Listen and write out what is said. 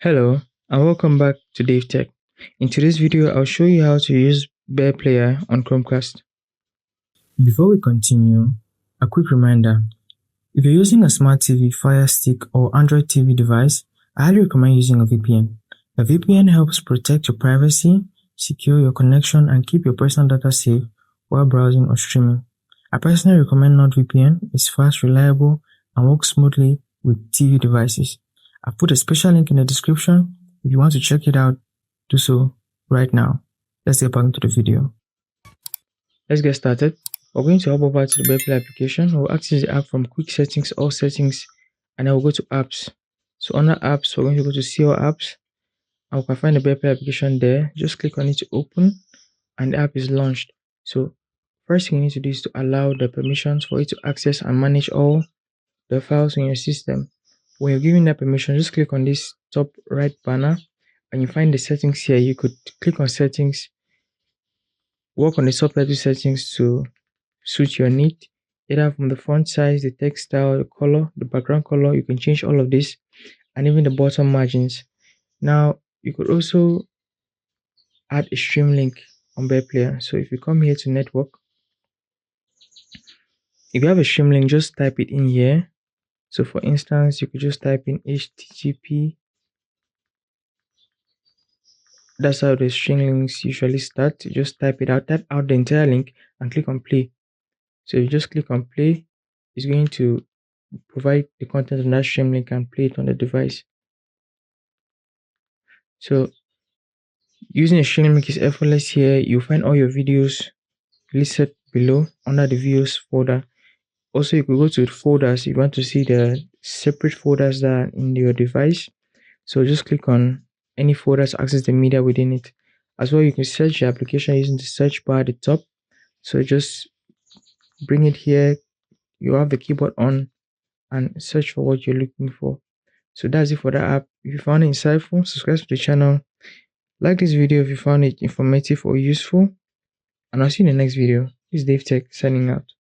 Hello and welcome back to DaveTech. In today's video, I'll show you how to use Bear Player on Chromecast. Before we continue, a quick reminder. If you're using a smart TV, Fire Stick or Android TV device, I highly recommend using a VPN. A VPN helps protect your privacy, secure your connection, and keep your personal data safe while browsing or streaming. I personally recommend NordVPN. It's fast, reliable, and works smoothly with TV devices. I've put a special link in the description. If you want to check it out, do so right now. Let's get back into the video. Let's get started. We're going to hop over to the Bear Player application. We'll access the app from Quick Settings, All Settings, and then we'll go to Apps. So under Apps, we're going to go to See All Apps, and we can find the Bear Player application there. Just click on it to open, and the app is launched. So first thing you need to do is to allow the permissions for it to access and manage all the files in your system. When you're giving that permission, just click on this top right banner and you find the settings here. You could click on settings, work on the subtitle settings to suit your need, either from the font size, the text style, the color, the background color. You can change all of this, and even the bottom margins. Now you could also add a stream link on Bear Player. So if you come here to network, if you have a stream link, just type it in here. So for instance, you could just type in HTTP. That's how the string links usually start. You just type it out, type out the entire link and click on play. So you just click on play, it's going to provide the content on that stream link and play it on the device. So using a stream link is effortless here. You'll find all your videos listed below under the videos folder. Also, you could go to folders if you want to see the separate folders that are in your device. So just click on any folder to access the media within it. As well, you can search the application using the search bar at the top. So just bring it here. You have the keyboard on and search for what you're looking for. So that's it for the app. If you found it insightful, subscribe to the channel. Like this video if you found it informative or useful. And I'll see you in the next video. This is DaveTech signing out.